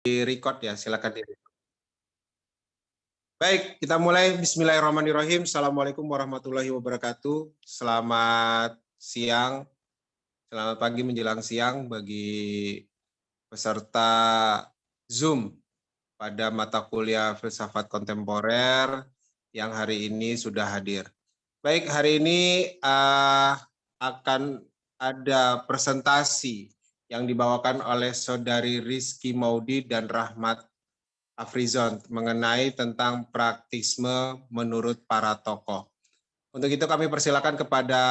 Di-record ya, silakan di. Baik, kita mulai. Bismillahirrahmanirrahim. Assalamualaikum warahmatullahi wabarakatuh. Selamat siang, selamat pagi menjelang siang bagi peserta Zoom pada mata kuliah Filsafat Kontemporer yang hari ini sudah hadir. Baik, hari ini akan ada presentasi yang dibawakan oleh Saudari Rizky Maudi dan Rahmat Afrizon mengenai tentang praktisme menurut para tokoh. Untuk itu kami persilakan kepada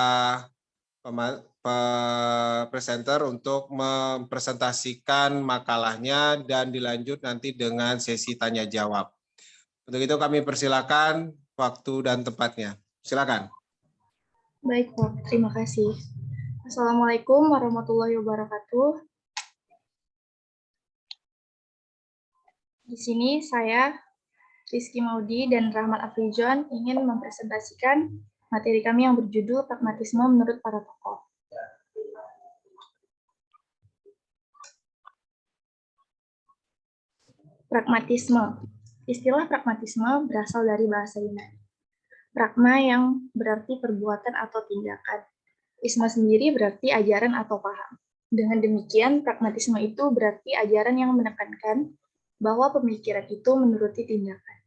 presenter untuk mempresentasikan makalahnya dan dilanjut nanti dengan sesi tanya jawab. Untuk itu kami persilakan waktu dan tempatnya. Silakan. Baik, Pak. Terima kasih. Assalamualaikum warahmatullahi wabarakatuh. Di sini saya, Rizky Maudi dan Rahmat Afrizon, ingin mempresentasikan materi kami yang berjudul Pragmatisme menurut para tokoh. Pragmatisme. Istilah pragmatisme berasal dari bahasa Yunani. Pragma yang berarti perbuatan atau tindakan. Isme sendiri berarti ajaran atau paham. Dengan demikian, pragmatisme itu berarti ajaran yang menekankan bahwa pemikiran itu menuruti tindakan.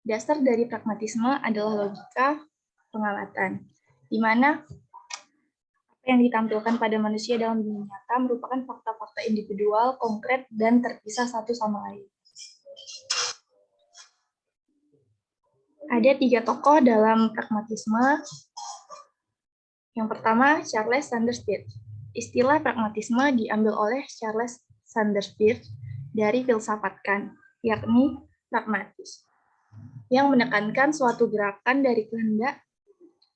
Dasar dari pragmatisme adalah logika pengamatan, di mana apa yang ditampilkan pada manusia dalam dunia nyata merupakan fakta-fakta individual, konkret, dan terpisah satu sama lain. Ada 3 tokoh dalam pragmatisme. Yang pertama, Charles Sanders Peirce. Istilah pragmatisme diambil oleh Charles Sanders Peirce dari filsafat Kant, yakni pragmatis, yang menekankan suatu gerakan dari kehendak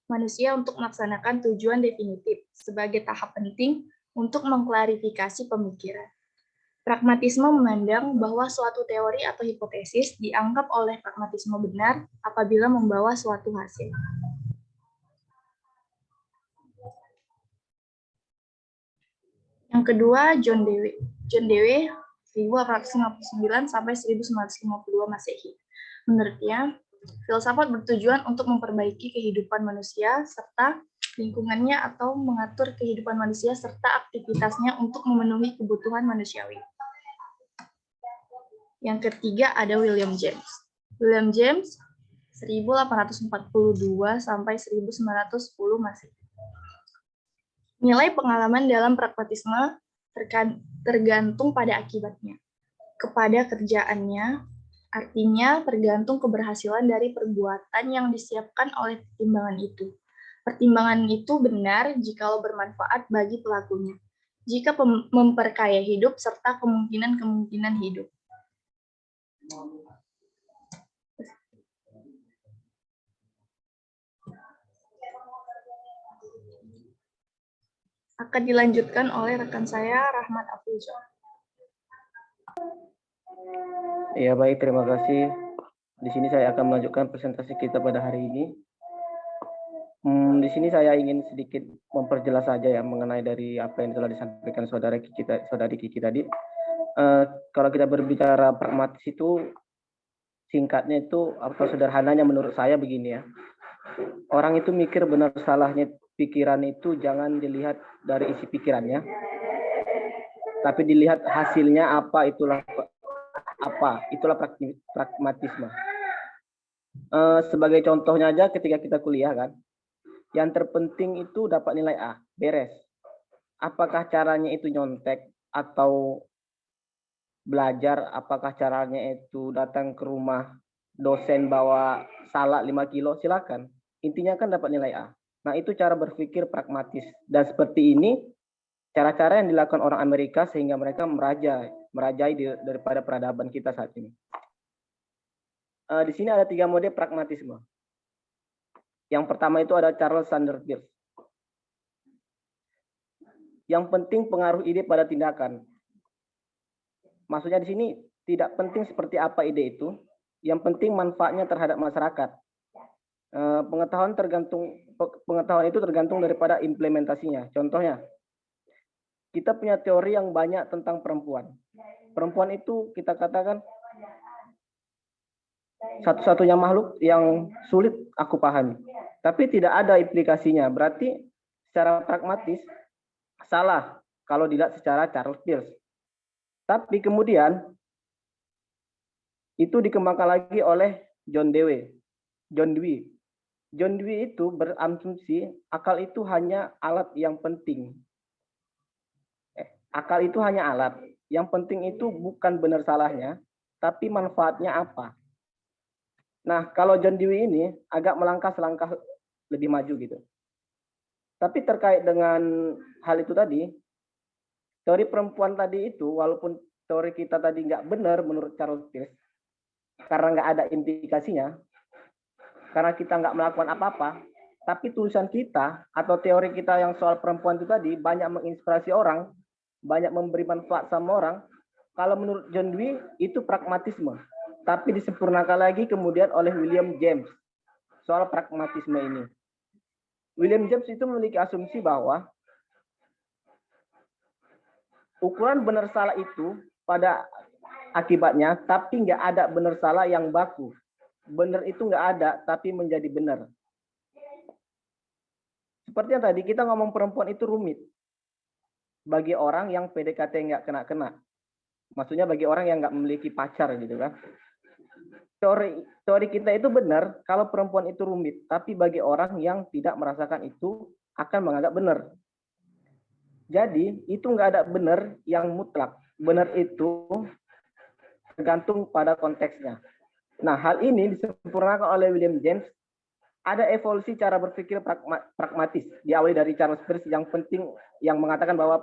manusia untuk melaksanakan tujuan definitif sebagai tahap penting untuk mengklarifikasi pemikiran. Pragmatisme memandang bahwa suatu teori atau hipotesis dianggap oleh pragmatisme benar apabila membawa suatu hasil. Yang kedua, John Dewey. John Dewey 1859 sampai 1952 Masehi. Menurutnya, filsafat bertujuan untuk memperbaiki kehidupan manusia serta lingkungannya atau mengatur kehidupan manusia serta aktivitasnya untuk memenuhi kebutuhan manusiawi. Yang ketiga ada William James. William James 1842 sampai 1910 Masehi. Nilai pengalaman dalam pragmatisme tergantung pada akibatnya, kepada kerjaannya, artinya tergantung keberhasilan dari perbuatan yang disiapkan oleh pertimbangan itu. Pertimbangan itu benar jikalau bermanfaat bagi pelakunya, jika memperkaya hidup serta kemungkinan-kemungkinan hidup. Akan dilanjutkan oleh rekan saya, Rahmat Afrizon. Ya baik, terima kasih. Di sini saya akan melanjutkan presentasi kita pada hari ini. Di sini saya ingin sedikit memperjelas saja ya mengenai dari apa yang telah disampaikan saudari Kiki tadi. Kalau kita berbicara pragmatis itu singkatnya itu atau sederhananya menurut saya begini ya. Orang itu mikir benar salahnya pikiran itu jangan dilihat dari isi pikirannya, tapi dilihat hasilnya apa, itulah pragmatisme. Sebagai contohnya aja ketika kita kuliah kan, yang terpenting itu dapat nilai A, beres. Apakah caranya itu nyontek atau belajar, apakah caranya itu datang ke rumah dosen bawa salak 5 kilo, silakan. Intinya kan dapat nilai A. Nah, itu cara berpikir pragmatis. Dan seperti ini, cara-cara yang dilakukan orang Amerika sehingga mereka merajai daripada peradaban kita saat ini. Di sini ada 3 mode pragmatisme. Yang pertama itu ada Charles Sanders Peirce. Yang penting pengaruh ide pada tindakan. Maksudnya di sini tidak penting seperti apa ide itu, yang penting manfaatnya terhadap masyarakat. Pengetahuan itu tergantung daripada implementasinya. Contohnya, kita punya teori yang banyak tentang perempuan. perempuan itu kita katakan satu-satunya makhluk yang sulit aku pahami. Tapi tidak ada implikasinya. Berarti secara pragmatis salah kalau dilihat secara Charles Peirce. Tapi kemudian itu dikembangkan lagi oleh John Dewey. John Dewey itu berasumsi akal itu hanya alat yang penting. Akal itu hanya alat. Yang penting itu bukan benar salahnya, tapi manfaatnya apa. Nah, kalau John Dewey ini agak melangkah selangkah lebih maju gitu. Tapi terkait dengan hal itu tadi, teori perempuan tadi itu, walaupun teori kita tadi nggak benar menurut Charles Peirce, karena nggak ada implikasinya, karena kita nggak melakukan apa-apa, tapi tulisan kita atau teori kita yang soal perempuan itu tadi banyak menginspirasi orang, banyak memberi manfaat sama orang. Kalau menurut John Dewey itu pragmatisme, tapi disempurnakan lagi kemudian oleh William James soal pragmatisme ini. William James itu memiliki asumsi bahwa ukuran benar salah itu pada akibatnya, tapi nggak ada benar salah yang baku. Benar itu nggak ada, tapi menjadi benar. Seperti yang tadi kita ngomong perempuan itu rumit. Bagi orang yang PDKT nggak kena-kena. Maksudnya bagi orang yang nggak memiliki pacar gitu kan. Teori kita itu benar kalau perempuan itu rumit. Tapi bagi orang yang tidak merasakan itu akan menganggap benar. Jadi itu nggak ada benar yang mutlak. Benar itu tergantung pada konteksnya. Nah, hal ini disempurnakan oleh William James. Ada evolusi cara berpikir pragmatis. Diawali dari Charles Peirce yang penting, yang mengatakan bahwa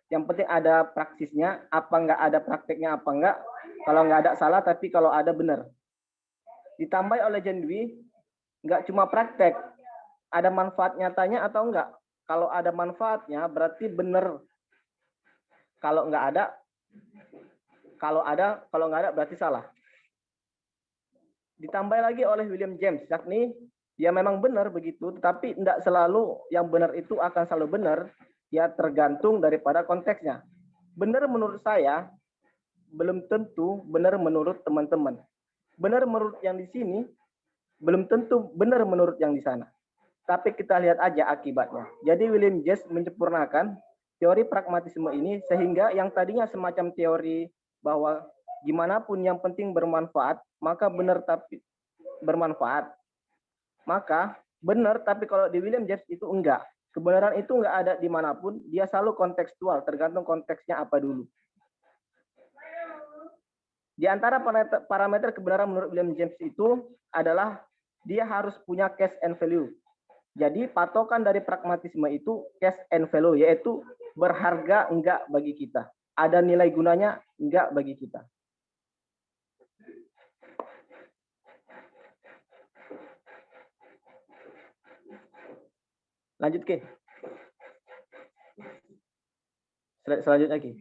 yang penting ada praksisnya, apa nggak ada prakteknya apa nggak. Kalau nggak ada salah, tapi kalau ada benar. Ditambah oleh John Dewey, nggak cuma praktek, ada manfaat nyatanya atau enggak. Kalau ada manfaatnya berarti benar. Kalau nggak ada, kalau nggak ada berarti salah. Ditambah lagi oleh William James, yakni ya memang benar begitu, tetapi tidak selalu yang benar itu akan selalu benar, ya tergantung daripada konteksnya. Benar menurut saya, belum tentu benar menurut teman-teman. Benar menurut yang di sini, belum tentu benar menurut yang di sana. Tapi kita lihat aja akibatnya. Jadi William James menyempurnakan teori pragmatisme ini sehingga yang tadinya semacam teori bahwa gimana pun yang penting bermanfaat, maka benar tapi bermanfaat. Maka benar, tapi kalau di William James itu enggak. Kebenaran itu enggak ada dimanapun, dia selalu kontekstual, tergantung konteksnya apa dulu. Di antara parameter kebenaran menurut William James itu adalah dia harus punya cash and value. Jadi patokan dari pragmatisme itu cash and value, yaitu berharga enggak bagi kita. Ada nilai gunanya enggak bagi kita. Lanjut ke. Selanjutnya lagi.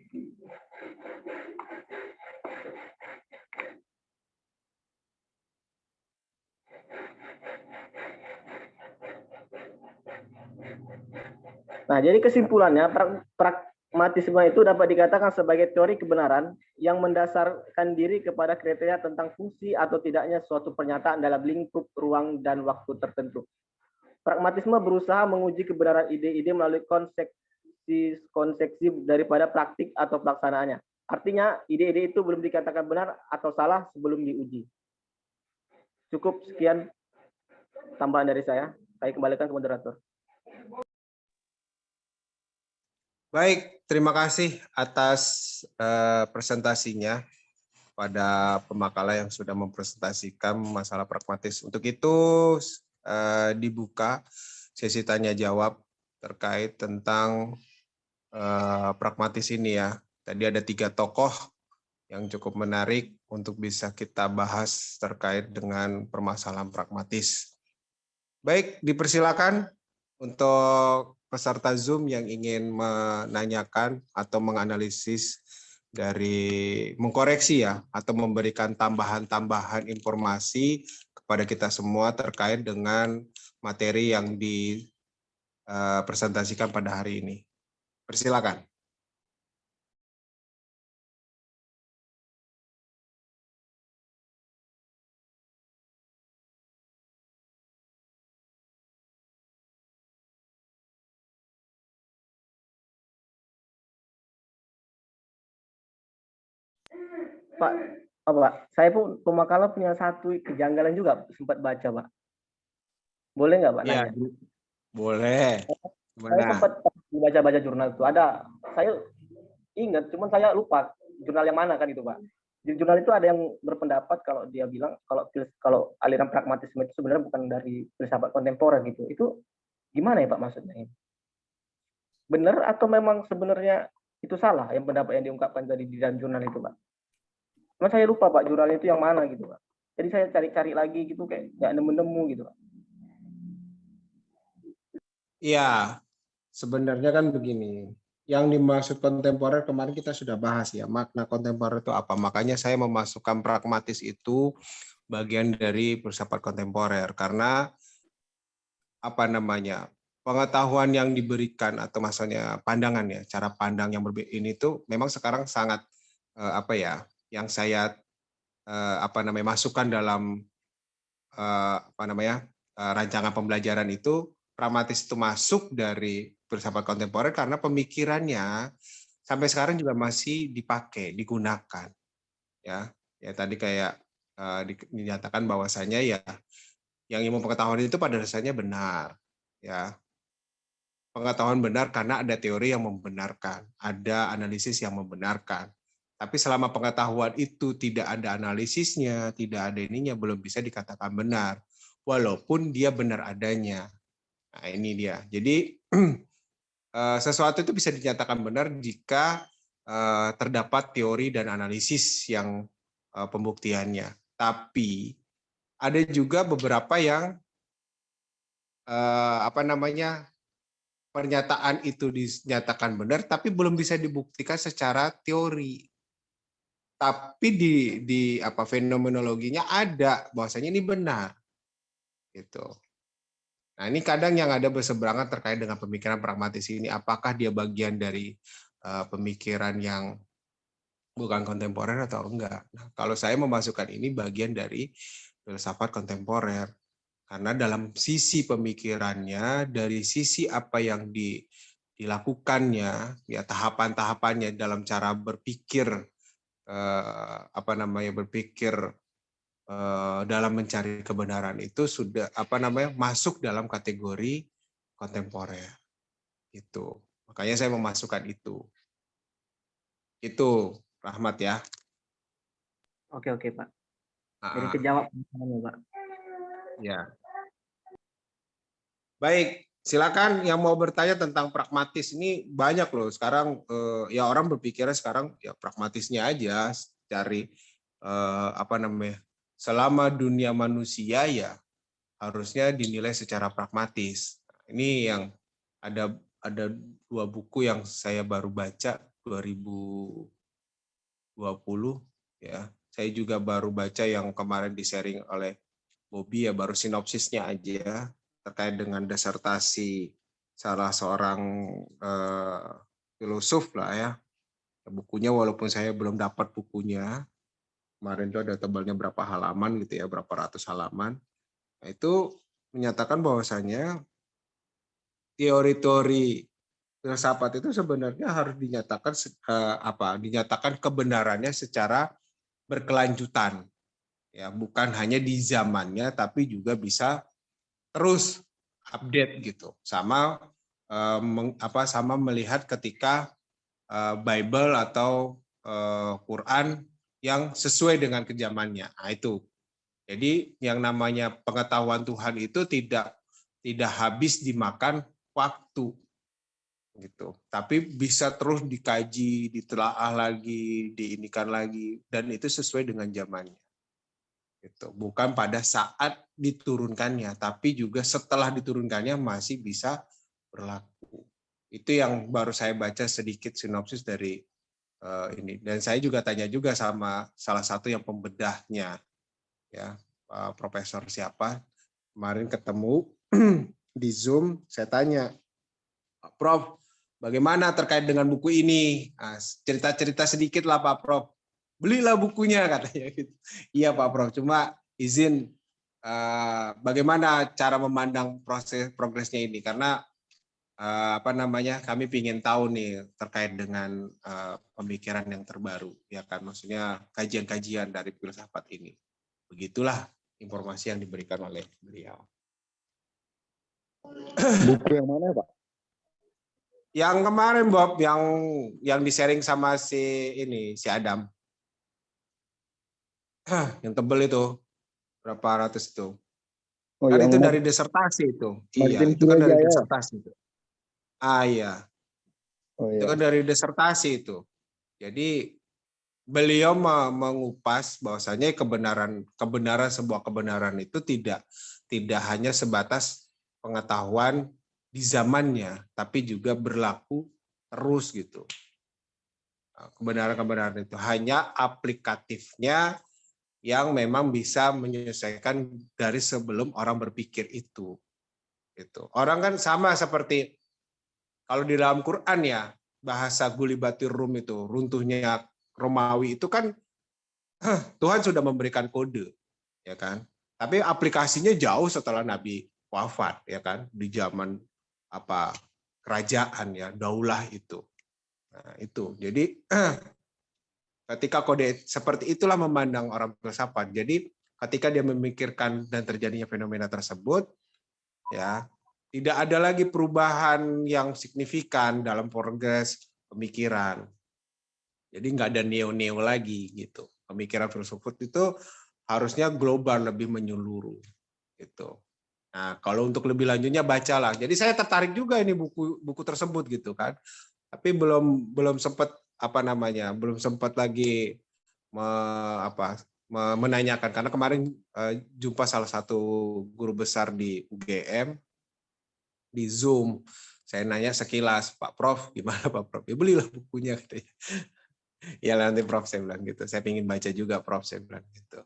Nah, jadi kesimpulannya pragmatisme itu dapat dikatakan sebagai teori kebenaran yang mendasarkan diri kepada kriteria tentang fungsi atau tidaknya suatu pernyataan dalam lingkup ruang dan waktu tertentu. Pragmatisme berusaha menguji kebenaran ide-ide melalui konsepsi daripada praktik atau pelaksanaannya. Artinya ide-ide itu belum dikatakan benar atau salah sebelum diuji. Cukup sekian tambahan dari saya. Saya kembalikan ke moderator. Baik, terima kasih atas presentasinya pada pemakala yang sudah mempresentasikan masalah pragmatis. Untuk itu dibuka sesi tanya jawab terkait tentang pragmatis ini ya. Tadi ada 3 tokoh yang cukup menarik untuk bisa kita bahas terkait dengan permasalahan pragmatis. Baik, dipersilakan untuk peserta Zoom yang ingin menanyakan atau menganalisis dari mengkoreksi ya atau memberikan tambahan-tambahan informasi kepada kita semua terkait dengan materi yang dipresentasikan pada hari ini. Persilakan. Pak, Pak, saya pun pemakalah punya satu kejanggalan juga sempat baca, Pak. Boleh nggak, Pak, Iya, nanya? boleh. Saya Gimana? sempat baca-baca jurnal itu saya ingat, cuman saya lupa jurnal yang mana kan itu, Pak. Di jurnal itu ada yang berpendapat kalau dia bilang kalau aliran pragmatisme itu sebenarnya bukan dari filsafat kontemporer gitu. Itu gimana ya, Pak, maksudnya ini? Benar atau memang sebenarnya itu salah yang pendapat yang diungkapkan tadi di dalam jurnal itu, Pak? Cuma saya lupa, Pak, jurnalnya itu yang mana gitu, Pak. Jadi saya cari-cari lagi gitu kayak nggak nemu-nemu gitu, Pak. Iya, sebenarnya kan begini. Yang dimaksud kontemporer kemarin kita sudah bahas ya, makna kontemporer itu apa. Makanya saya memasukkan pragmatis itu bagian dari filsafat kontemporer karena apa namanya? Pengetahuan yang diberikan atau maksudnya pandangan ya, cara pandang yang berbeda ini tuh memang sekarang sangat apa ya, yang saya apa namanya masukkan dalam apa namanya rancangan pembelajaran itu pragmatis itu masuk dari filsafat kontemporer karena pemikirannya sampai sekarang juga masih dipakai, digunakan, ya. Ya tadi kayak dinyatakan bahwasanya ya yang ilmu pengetahuan itu pada dasarnya benar, ya. Pengetahuan benar karena ada teori yang membenarkan, ada analisis yang membenarkan. Tapi selama pengetahuan itu tidak ada analisisnya, tidak ada ininya, belum bisa dikatakan benar. Walaupun dia benar adanya. Nah ini dia. Jadi sesuatu itu bisa dinyatakan benar jika terdapat teori dan analisis yang pembuktiannya. Tapi ada juga beberapa yang apa namanya pernyataan itu dinyatakan benar, tapi belum bisa dibuktikan secara teori. Tapi di apa fenomenologinya ada bahwasanya ini benar, gitu. Nah ini kadang yang ada berseberangan terkait dengan pemikiran pragmatis ini, apakah dia bagian dari pemikiran yang bukan kontemporer atau enggak. Nah, kalau saya memasukkan ini bagian dari filsafat kontemporer. Karena dalam sisi pemikirannya, dari sisi apa yang dilakukannya, ya tahapan-tahapannya dalam cara berpikir, apa namanya berpikir dalam mencari kebenaran itu sudah apa namanya masuk dalam kategori kontemporer. Itu. Makanya saya memasukkan itu. Itu Rahmat ya. Oke, Pak. Jadi kejawab pertanyaannya, Pak. Ya. Baik, silakan yang mau bertanya tentang pragmatis ini banyak loh. Sekarang ya orang berpikirnya sekarang ya pragmatisnya aja cari apa namanya? Selama dunia manusia ya harusnya dinilai secara pragmatis. Ini yang ada dua buku yang saya baru baca 2020 ya. Saya juga baru baca yang kemarin di-sharing oleh Bobby ya, baru sinopsisnya aja terkait dengan disertasi salah seorang filosof lah ya. Bukunya walaupun saya belum dapat bukunya, kemarin itu ada tebalnya berapa halaman gitu ya, berapa ratus halaman. Nah, itu menyatakan bahwasanya teori-teori filsafat itu sebenarnya harus dinyatakan dinyatakan kebenarannya secara berkelanjutan. Ya, bukan hanya di zamannya tapi juga bisa terus update gitu. Sama sama melihat ketika Bible atau Quran yang sesuai dengan kezamannya. Nah, itu. Jadi yang namanya pengetahuan Tuhan itu tidak habis dimakan waktu gitu. Tapi bisa terus dikaji, ditelaah lagi, diinikan lagi dan itu sesuai dengan zamannya. Gitu. Bukan pada saat diturunkannya, tapi juga setelah diturunkannya masih bisa berlaku. Itu yang baru saya baca sedikit sinopsis dari ini. Dan saya juga tanya juga sama salah satu yang pembedahnya, ya profesor siapa. Kemarin ketemu di Zoom, saya tanya, Prof, bagaimana terkait dengan buku ini? Cerita-cerita sedikit lah Pak Prof. Belilah bukunya katanya gitu. Iya Pak Prof, cuma izin bagaimana cara memandang progresnya ini karena apa namanya, kami ingin tahu nih terkait dengan pemikiran yang terbaru, ya kan, maksudnya kajian-kajian dari filsafat ini. Begitulah informasi yang diberikan oleh beliau. Buku yang mana, Pak? Yang kemarin Bob, yang di-sharing sama si Adam. Yang tebel itu, berapa ratus itu. Oh, Kan yang itu dari disertasi itu. Iya, Martin itu kan dari Surajaya. disertasi itu. Iya. Oh, Itu iya. kan dari disertasi itu. Jadi beliau mengupas bahwasanya kebenaran sebuah kebenaran itu tidak hanya sebatas pengetahuan di zamannya, tapi juga berlaku terus gitu. Kebenaran-kebenaran itu hanya aplikatifnya yang memang bisa menyelesaikan dari sebelum orang berpikir itu. Gitu. Orang kan sama seperti kalau di dalam Quran ya, bahasa gulibatir Rum itu, runtuhnya Romawi itu kan Tuhan sudah memberikan kode, ya kan? Tapi aplikasinya jauh setelah Nabi wafat, ya kan? Di zaman apa kerajaan ya, daulah itu. Nah, itu. Jadi ketika kode seperti itulah memandang orang filsafat. Jadi ketika dia memikirkan dan terjadinya fenomena tersebut, ya tidak ada lagi perubahan yang signifikan dalam progres pemikiran. Jadi nggak ada neo-neo lagi gitu. Pemikiran filsafat itu harusnya global, lebih menyeluruh gitu. Nah, kalau untuk lebih lanjutnya bacalah. Jadi saya tertarik juga ini buku tersebut gitu kan. Tapi belum sempat belum sempat lagi menanyakan karena kemarin jumpa salah satu guru besar di UGM di Zoom. Saya nanya sekilas, Pak Prof, gimana Pak Prof? Ya belilah bukunya katanya. Ya nanti Prof saya bilang gitu. Saya ingin baca juga Prof saya bilang gitu.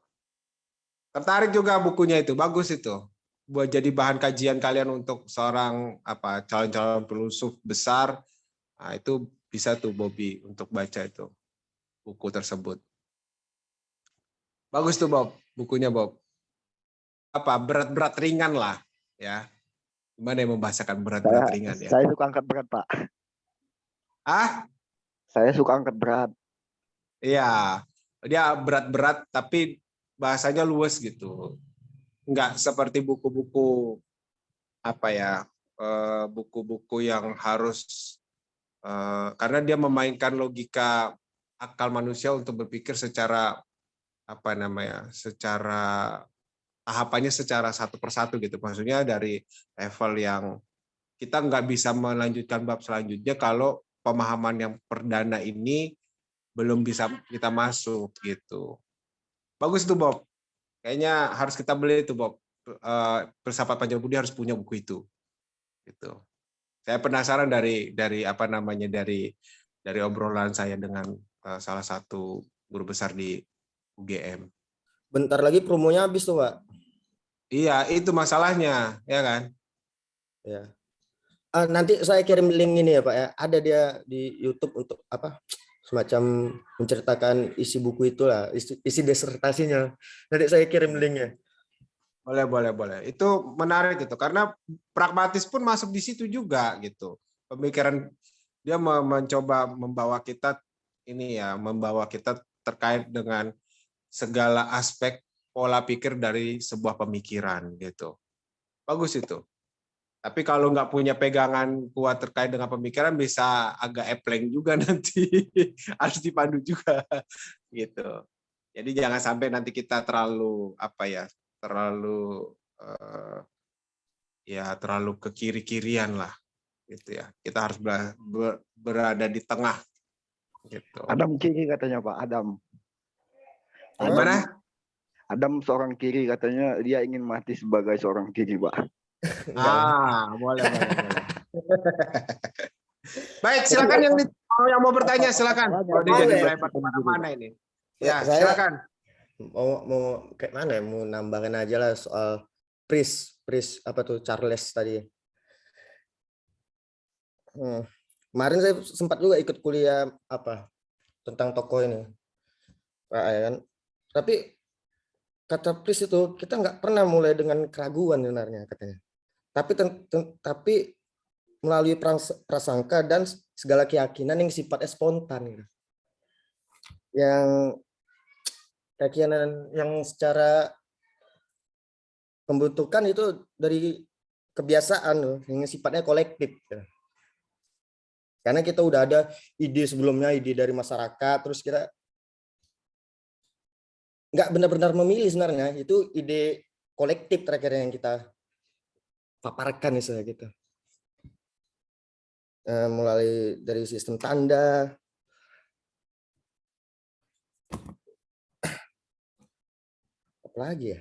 Tertarik juga bukunya itu, bagus itu. Buat jadi bahan kajian kalian untuk seorang calon-calon filsuf besar. Nah, itu bisa tuh Bobby untuk baca itu buku tersebut. Bagus tuh Bob, bukunya Bob. Berat-berat ringan lah ya. Gimana yang membahasakan berat-berat ringan ya? Saya suka angkat berat, Pak. Saya suka angkat berat. Iya, dia berat-berat tapi bahasanya luas gitu. Enggak seperti buku-buku buku-buku yang harus karena dia memainkan logika akal manusia untuk berpikir secara secara tahapannya secara satu persatu gitu. Maksudnya dari level yang kita nggak bisa melanjutkan bab selanjutnya kalau pemahaman yang perdana ini belum bisa kita masuk gitu. Bagus tuh Bob. Kayaknya harus kita beli itu Bob. Filsafat Panjang Budi harus punya buku itu. Gitu. Saya penasaran dari obrolan saya dengan salah satu guru besar di UGM. Bentar lagi promonya habis tuh, Pak. Iya, itu masalahnya, ya kan? Ya. Nanti saya kirim link ini ya, Pak ya. Ada dia di YouTube untuk semacam menceritakan isi buku itulah, isi disertasinya. Nanti saya kirim linknya. Boleh. Itu menarik gitu karena pragmatis pun masuk di situ juga gitu. Pemikiran dia mencoba membawa kita terkait dengan segala aspek pola pikir dari sebuah pemikiran gitu. Bagus itu. Tapi kalau nggak punya pegangan kuat terkait dengan pemikiran bisa agak epleng juga nanti. Harus dipandu juga gitu. Jadi jangan sampai nanti kita terlalu terlalu ke kiri-kirian lah gitu ya. Kita harus berada di tengah gitu. Adam kiri katanya, Pak. Gimana? Adam seorang kiri katanya dia ingin mati sebagai seorang kiri, Pak. Boleh. Baik, silakan yang mau bertanya silakan. Kalau dia jadi melebar kemana-mana ini. Ya, silakan. Mau kayak mana ya? Mau nambahkan aja lah soal Pris apa tuh Charles tadi. Kemarin saya sempat juga ikut kuliah tentang tokoh ini, kan. Tapi kata Pris itu kita nggak pernah mulai dengan keraguan sebenarnya katanya. Tapi melalui prasangka dan segala keyakinan yang sifatnya spontan gitu. Yang keyakinan yang secara pembentukan itu dari kebiasaan loh, yang sifatnya kolektif gitu. Karena kita udah ada ide sebelumnya, ide dari masyarakat, terus kita nggak benar-benar memilih sebenarnya, itu ide kolektif terakhir yang kita paparkan misalnya gitu. Mulai dari sistem tanda, apa lagi ya?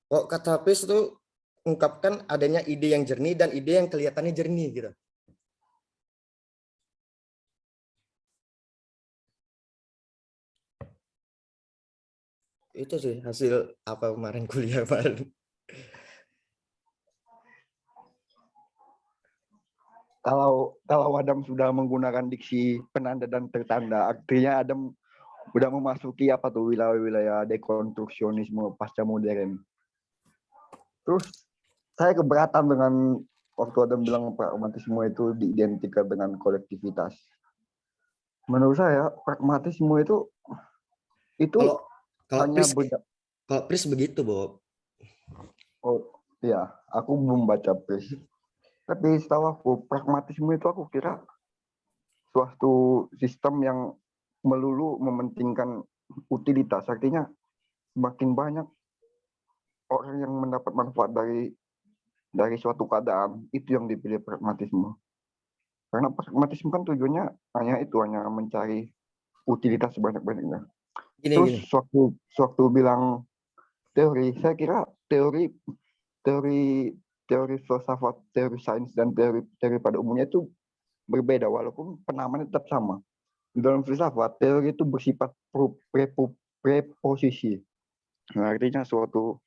Kok kata Pris itu ungkapkan adanya ide yang jernih dan ide yang kelihatannya jernih gitu. Itu sih hasil apa kemarin kuliah Pak. Kalau Adam sudah menggunakan diksi penanda dan tertanda, artinya Adam udah memasuki apa tuh wilayah-wilayah dekonstruksionisme pasca modern. Terus saya keberatan dengan waktu Adam bilang pragmatisme itu diidentikan dengan kolektivitas. Menurut saya pragmatisme itu Kalau hanya Pris begitu, Bob. Oh iya, aku belum baca Pris. Tapi setahu aku pragmatisme itu aku kira suatu sistem yang melulu mementingkan utilitas. Artinya semakin banyak orang yang mendapat manfaat dari suatu keadaan, itu yang dipilih pragmatisme. Karena pragmatisme kan tujuannya hanya mencari utilitas sebanyak-banyaknya. Terus sewaktu bilang teori, saya kira teori filsafat, teori sains, dan teori pada umumnya itu berbeda walaupun penamaannya tetap sama. Di dalam filsafat, teori itu bersifat preposisi. Nah, artinya suatu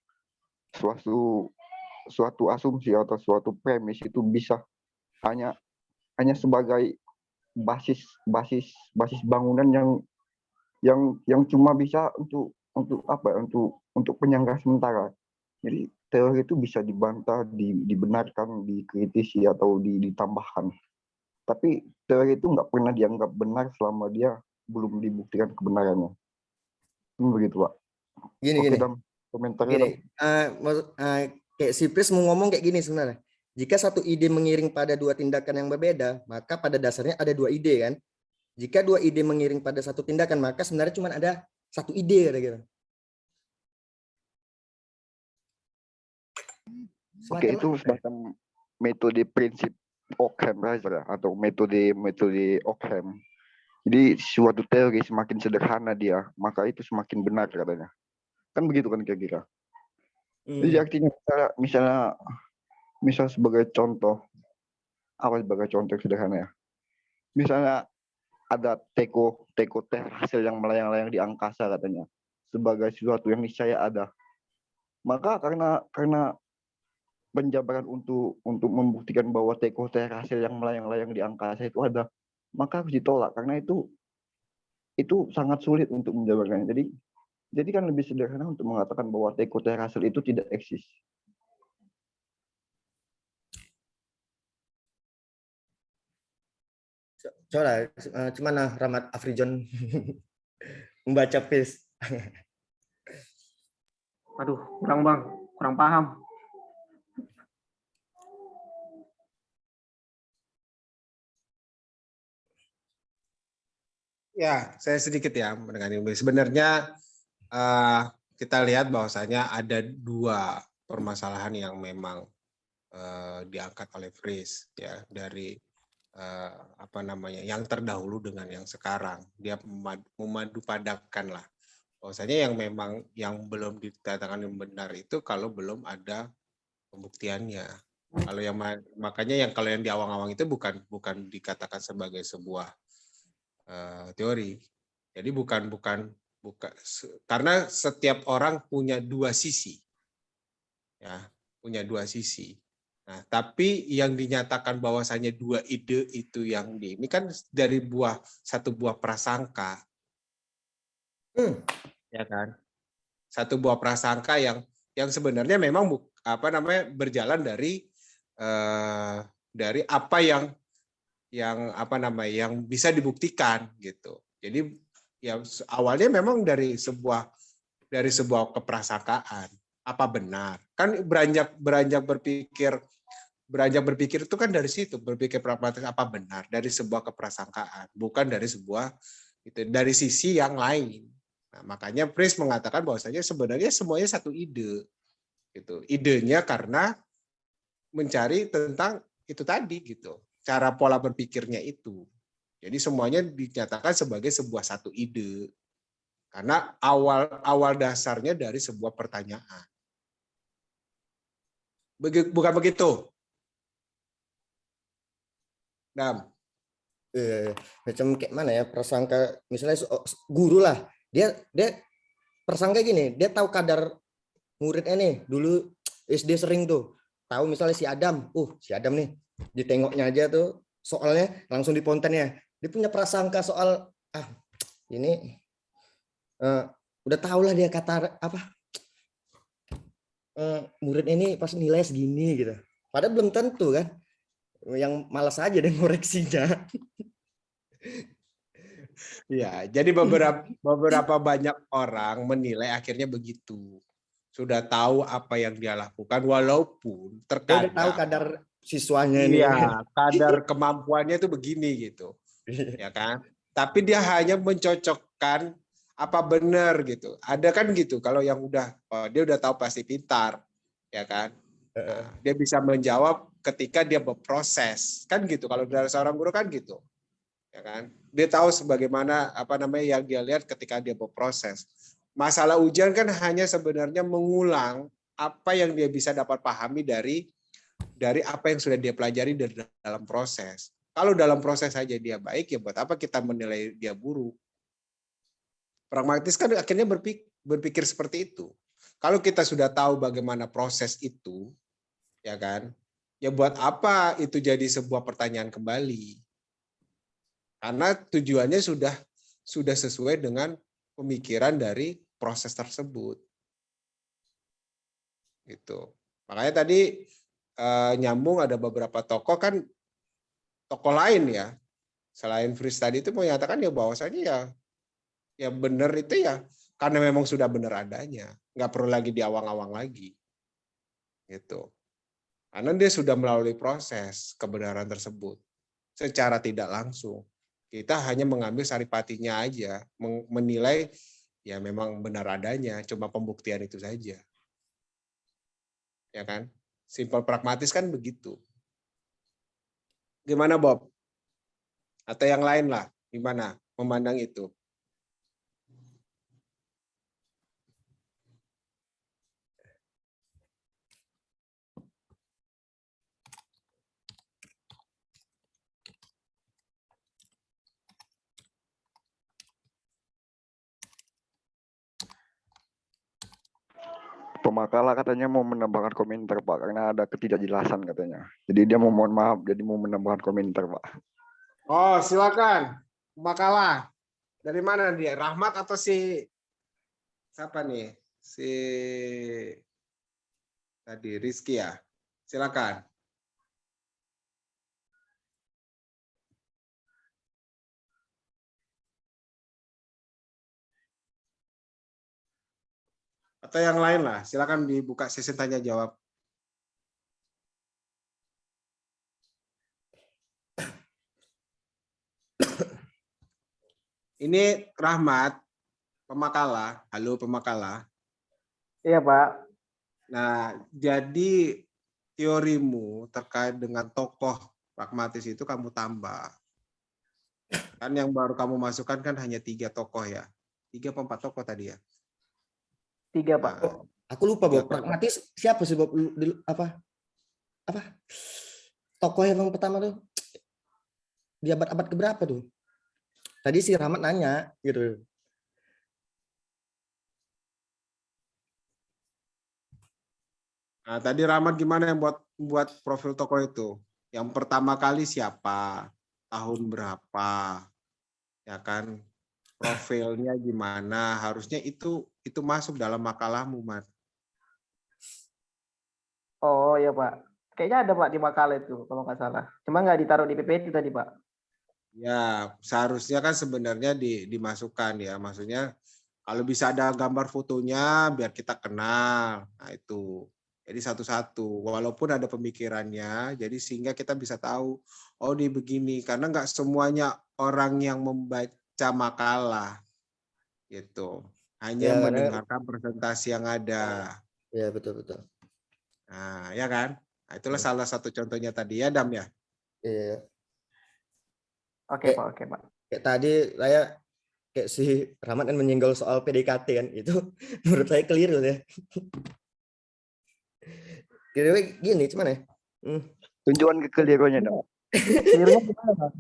asumsi atau suatu premis itu bisa hanya sebagai basis bangunan yang cuma bisa untuk penyangga sementara. Jadi teori itu bisa dibantah, dibenarkan, dikritisi atau ditambahkan. Tapi teori itu nggak pernah dianggap benar selama dia belum dibuktikan kebenarannya. Begitu, Pak. Gini. Komentarnya. Kayak si Pris mau ngomong kayak gini sebenarnya. Jika satu ide mengiring pada dua tindakan yang berbeda, maka pada dasarnya ada dua ide kan. Jika dua ide mengiring pada satu tindakan, maka sebenarnya cuma ada satu ide gitu. Oke, itu semacam metode prinsip Occam atau metode Occam. Jadi suatu teori semakin sederhana dia, maka itu semakin benar katanya. Kan begitu kan kira-kira. Jadi artinya misal sebagai contoh sederhana ya. Misalnya ada teko hasil yang melayang-layang di angkasa katanya, sebagai sesuatu yang niscaya ada. Maka karena penjabaran untuk membuktikan bahwa teko hasil yang melayang-layang di angkasa itu ada, maka harus ditolak karena itu sangat sulit untuk menjabarkannya. Jadi kan lebih sederhana untuk mengatakan bahwa teko hasil itu tidak eksis. Coba gimana Rahmat Afrijon membaca Pris? Aduh, kurang Bang, kurang paham. Ya, saya sedikit ya mendengar ini. Sebenarnya kita lihat bahwasanya ada dua permasalahan yang memang diangkat oleh Fries ya dari yang terdahulu dengan yang sekarang. Dia memadupadankan lah bahwasanya yang memang yang belum dikatakan yang benar itu kalau belum ada pembuktiannya. Kalau yang makanya kalau yang di awang-awang itu bukan dikatakan sebagai sebuah teori. Jadi bukan karena setiap orang punya dua sisi. Ya, punya dua sisi. Nah, tapi yang dinyatakan bahwasanya dua ide itu yang ini kan dari satu buah prasangka. Ya kan? Satu buah prasangka yang sebenarnya memang berjalan dari apa yang bisa dibuktikan gitu. Jadi ya awalnya memang dari sebuah keprasangkaan. Apa benar? Kan beranjak berpikir itu kan dari situ, berpikir pragmatis apa benar dari sebuah keprasangkaan, bukan dari dari sisi yang lain. Nah, makanya Pris mengatakan bahwasanya sebenarnya semuanya satu ide. Gitu. Idenya karena mencari tentang itu tadi gitu. Cara pola berpikirnya itu. Jadi semuanya dinyatakan sebagai sebuah satu ide. Karena awal dasarnya dari sebuah pertanyaan. Bukan begitu? Dam. Macam kayak mana ya, prasangka misalnya guru lah, dia prasangka gini, dia tahu kadar muridnya nih, dulu SD sering tuh tahu misalnya si Adam nih ditengoknya aja tuh soalnya langsung di pontennya, dia punya prasangka soal ini udah tahu lah dia kata apa murid ini pas nilai segini gitu, padahal belum tentu kan, yang malas aja deh ngoreksinya. Ya, jadi beberapa banyak orang menilai akhirnya begitu. Sudah tahu apa yang dia lakukan, walaupun Dia terkadang udah tahu kadar siswanya ini. iya, kadar kemampuannya itu begini gitu. Ya kan? Tapi dia hanya mencocokkan apa benar gitu. Ada kan gitu kalau yang dia udah tahu pasti pintar, ya kan? Nah, dia bisa menjawab ketika dia berproses. Kan gitu kalau dari seorang guru kan gitu. Ya kan? Dia tahu sebagaimana yang dia lihat ketika dia berproses. Masalah ujian kan hanya sebenarnya mengulang apa yang dia bisa dapat pahami dari apa yang sudah dia pelajari dalam proses. Kalau dalam proses saja dia baik, ya buat apa kita menilai dia buruk? Pragmatis kan akhirnya berpikir seperti itu. Kalau kita sudah tahu bagaimana proses itu, ya kan? Ya buat apa itu jadi sebuah pertanyaan kembali? Karena tujuannya sudah sesuai dengan pemikiran dari proses tersebut. Gitu. Makanya tadi nyambung ada beberapa tokoh kan, tokoh lain ya, selain Fris tadi itu menyatakan ya bahwasanya ya benar itu ya karena memang sudah benar adanya, nggak perlu lagi diawang-awang lagi. Gitu. Karena dia sudah melalui proses kebenaran tersebut secara tidak langsung. Kita hanya mengambil saripatinya aja, menilai ya memang benar adanya, cuma pembuktian itu saja. Ya kan? Simpel pragmatis kan begitu. Gimana Bob? Atau yang lain lah, gimana memandang itu? Pemakala katanya mau menambahkan komentar Pak, karena ada ketidakjelasan katanya. Jadi dia mau mohon maaf, jadi mau menambahkan komentar Pak. Oh silakan, Pemakala. Dari mana dia? Rahmat atau siapa nih? Tadi Rizky ya? Silakan. Atau yang lain lah, silakan dibuka sesi tanya jawab. Ini Rahmat, Pemakala. Halo Pemakala. Iya Pak. Nah, jadi teorimu terkait dengan tokoh pragmatis itu kamu tambah. Kan yang baru kamu masukkan kan hanya 3 tokoh ya. 3 atau 4 tokoh tadi ya? 3 Pak. Nah, Aku lupa Bob, 3 tokoh. pragmatis siapa sih Bob? Apa tokoh yang pertama tuh di abad keberapa tuh? Tadi si Rahmat nanya gitu. Nah, tadi Rahmat gimana yang buat profil tokoh itu? Yang pertama kali siapa? Tahun berapa? Ya kan? Profilnya gimana? Harusnya itu masuk dalam makalahmu, Mat. ya Pak. Kayaknya ada Pak di makalah itu kalau nggak salah. Cuma nggak ditaruh di PPT tadi Pak. Ya, seharusnya kan sebenarnya dimasukkan ya. Maksudnya kalau bisa ada gambar fotonya biar kita kenal. Nah, itu. Jadi satu-satu. Walaupun ada pemikirannya, jadi sehingga kita bisa tahu, oh ini begini. Karena nggak semuanya orang yang membaca makalah. Gitu. Hanya Ya karena mendengarkan presentasi yang ada. ya betul. Nah, ya kan? Nah, itulah salah satu contohnya tadi ya, Dam ya. Iya. Oke Kayak, Pak, oke Pak. kayak tadi saya kayak si Rahmat kan menyinggung soal PDKT kan, itu menurut saya keliru ya. Kira-kira gini, cuman ya. Tunjukkan kekeliruannya dong. Kelirunya gimana Pak?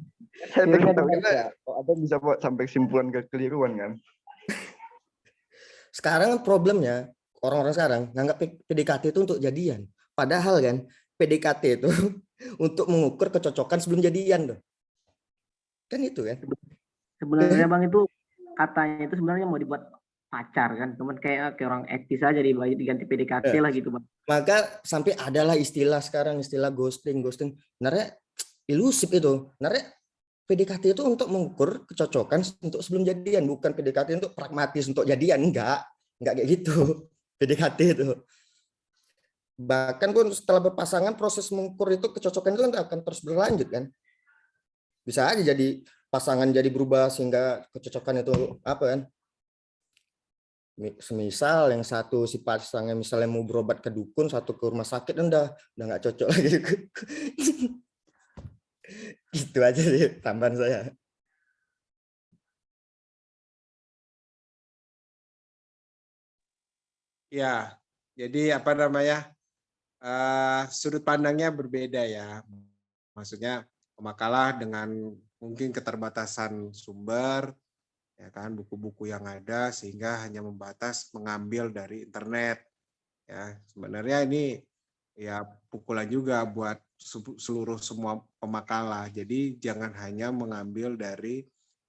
Saya Kelirunya pengen tahu gimana? ya. Oh, ada bisa buat sampai kesimpulan kekeliruan kan? Sekarang kan problemnya orang-orang sekarang nganggap PDKT itu untuk jadian. Padahal kan PDKT itu untuk mengukur kecocokan sebelum jadian tuh. Kan itu kan. Sebenarnya Bang itu katanya itu sebenarnya mau dibuat pacar kan, cuman kayak orang etis aja diganti PDKT lah gitu Bang. Maka sampai adalah istilah sekarang, istilah ghosting. Sebenarnya ilusif itu. Sebenarnya PDKT itu untuk mengukur kecocokan untuk sebelum jadian, bukan PDKT untuk pragmatis untuk jadian. Enggak kayak gitu. PDKT itu. Bahkan pun setelah berpasangan proses mengukur itu kecocokan itu akan terus berlanjut kan. Bisa aja jadi pasangan jadi berubah sehingga kecocokan itu apa kan? Semisal yang satu si pasangan misalnya mau berobat ke dukun, satu ke rumah sakit, udah nggak cocok lagi. Gitu aja sih tambahan saya. Ya, jadi apa namanya? Sudut pandangnya berbeda ya. Maksudnya pemakalah dengan mungkin keterbatasan sumber, ya kan, buku-buku yang ada sehingga hanya membatas mengambil dari internet. Ya, sebenarnya ini ya pukulan juga buat seluruh semua pemakalah. Jadi jangan hanya mengambil dari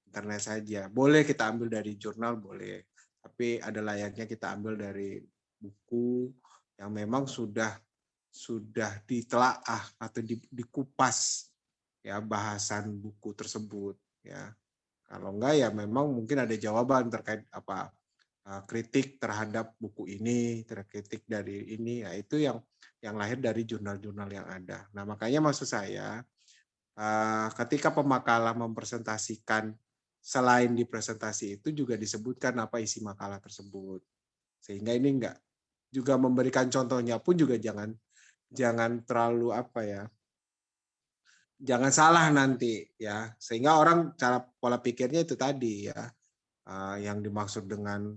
internet saja. Boleh kita ambil dari jurnal, boleh. Tapi ada layaknya kita ambil dari buku yang memang sudah ditelaah atau dikupas ya bahasan buku tersebut ya. Kalau enggak ya memang mungkin ada jawaban terkait apa kritik terhadap buku ini, kritik dari ini, ya itu yang lahir dari jurnal-jurnal yang ada. Nah makanya maksud saya ketika pemakalah mempresentasikan, selain di presentasi itu juga disebutkan apa isi makalah tersebut, sehingga ini enggak juga memberikan contohnya pun juga jangan terlalu apa ya, jangan salah nanti ya, sehingga orang cara pola pikirnya itu tadi ya, yang dimaksud dengan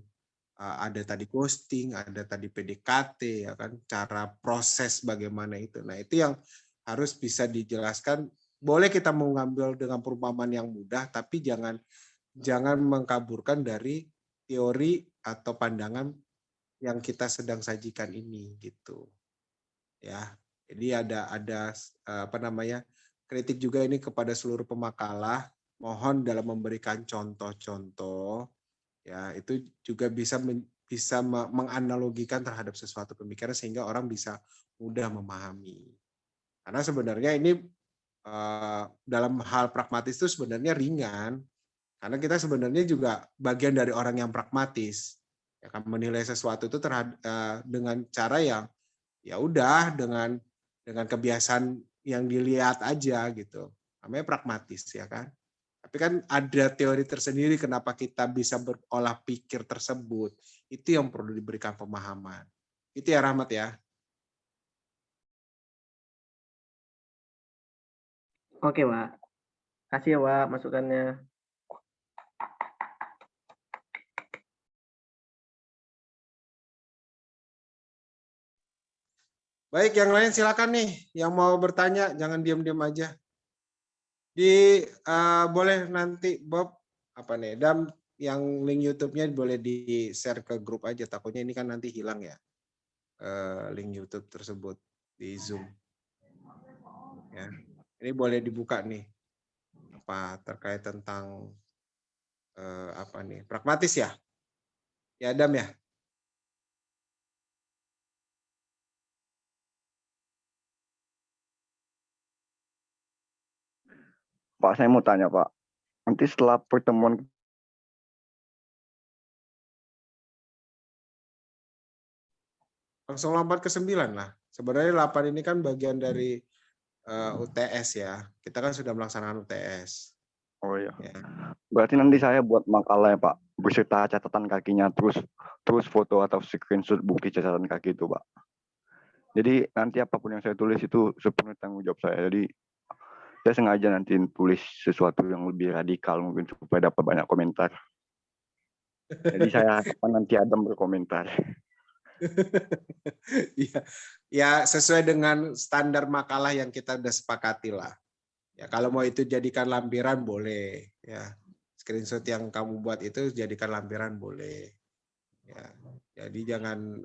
ada tadi ghosting, ada tadi PDKT ya kan, cara proses bagaimana itu. Nah, itu yang harus bisa dijelaskan. Boleh kita mengambil dengan perumpamaan yang mudah, tapi jangan mengkaburkan dari teori atau pandangan yang kita sedang sajikan ini gitu. Ya. Jadi ada apa namanya? Kritik juga ini kepada seluruh pemakalah, mohon dalam memberikan contoh-contoh ya itu juga bisa menganalogikan terhadap sesuatu pemikiran sehingga orang bisa mudah memahami. Karena sebenarnya ini dalam hal pragmatis itu sebenarnya ringan, karena kita sebenarnya juga bagian dari orang yang pragmatis, ya kan, menilai sesuatu itu dengan cara yang ya udah dengan kebiasaan yang dilihat aja gitu, namanya pragmatis ya kan. Tapi kan ada teori tersendiri kenapa kita bisa berolah pikir tersebut. Itu yang perlu diberikan pemahaman. Itu ya Rahmat ya. Oke Pak. Kasih ya Pak masukannya. Baik, yang lain silakan nih. Yang mau bertanya jangan diam-diam aja. Boleh nanti Bob apa nih, Dam, yang link YouTube-nya boleh di-share ke grup aja, takutnya ini kan nanti hilang ya link YouTube tersebut di Zoom ya. Ini boleh dibuka nih apa terkait tentang apa nih, pragmatis ya ya Dam ya. Pak, saya mau tanya, Pak. Nanti setelah pertemuan langsung lompat ke 9 lah. Sebenarnya 8 ini kan bagian dari UTS ya. Kita kan sudah melaksanakan UTS. oh ya. Ya. Berarti nanti saya buat makalah ya, Pak, beserta catatan kakinya, terus foto atau screenshot bukti catatan kaki itu, Pak. Jadi nanti apapun yang saya tulis itu sepenuhnya tanggung jawab saya. Jadi saya sengaja nanti tulis sesuatu yang lebih radikal mungkin supaya dapat banyak komentar. Jadi saya harapkan nanti Adam berkomentar. Ya sesuai dengan standar makalah yang kita udah sepakati lah. Ya kalau mau itu jadikan lampiran boleh. Ya screenshot yang kamu buat itu jadikan lampiran boleh. Ya jadi jangan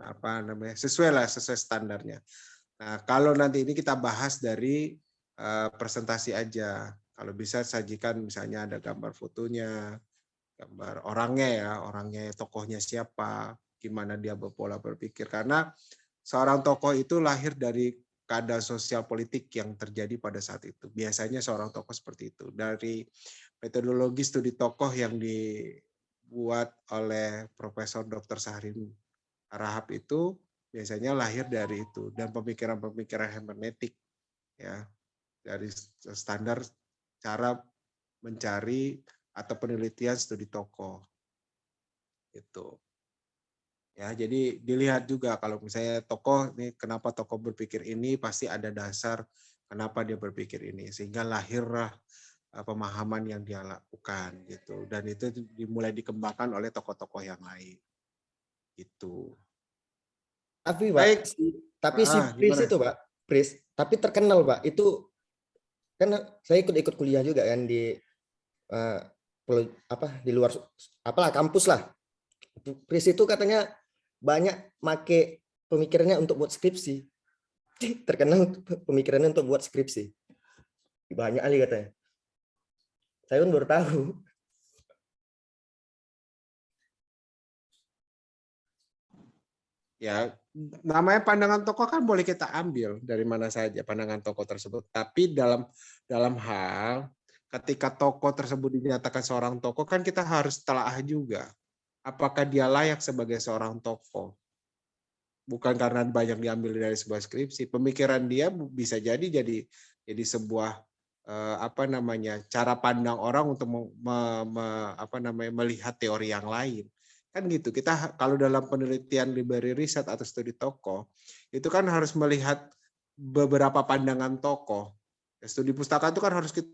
sesuai standarnya. Nah kalau nanti ini kita bahas dari presentasi aja. Kalau bisa sajikan misalnya ada gambar fotonya, gambar orangnya tokohnya siapa, gimana dia berpola berpikir. Karena seorang tokoh itu lahir dari keadaan sosial politik yang terjadi pada saat itu. Biasanya seorang tokoh seperti itu. Dari metodologi studi tokoh yang dibuat oleh Profesor Dr. Syahrini Rahab itu biasanya lahir dari itu. Dan pemikiran-pemikiran hermeneutik ya, dari standar cara mencari atau penelitian studi tokoh itu. Ya, jadi dilihat juga kalau misalnya tokoh ini kenapa tokoh berpikir ini pasti ada dasar kenapa dia berpikir ini sehingga lahirlah pemahaman yang dia lakukan gitu dan itu dimulai dikembangkan oleh tokoh-tokoh yang lain gitu. Tapi Pak, Baik. tapi si Pris Gimana? itu Pak, Pris, tapi terkenal Pak. Itu kan saya ikut kuliah juga kan di di luar apalah kampus lah. Pris itu katanya banyak make pemikirannya untuk buat skripsi. Terkenal pemikirannya untuk buat skripsi. Banyak kali katanya. Saya pun baru tahu. Ya, namanya pandangan tokoh kan boleh kita ambil dari mana saja pandangan tokoh tersebut. Tapi dalam hal ketika tokoh tersebut dinyatakan seorang tokoh kan kita harus telaah juga. Apakah dia layak sebagai seorang tokoh? Bukan karena banyak diambil dari sebuah skripsi. Pemikiran dia bisa jadi sebuah cara pandang orang untuk melihat teori yang lain. Kan gitu. Kita kalau dalam penelitian library riset atau studi tokoh, itu kan harus melihat beberapa pandangan tokoh. Studi pustaka itu kan harus kita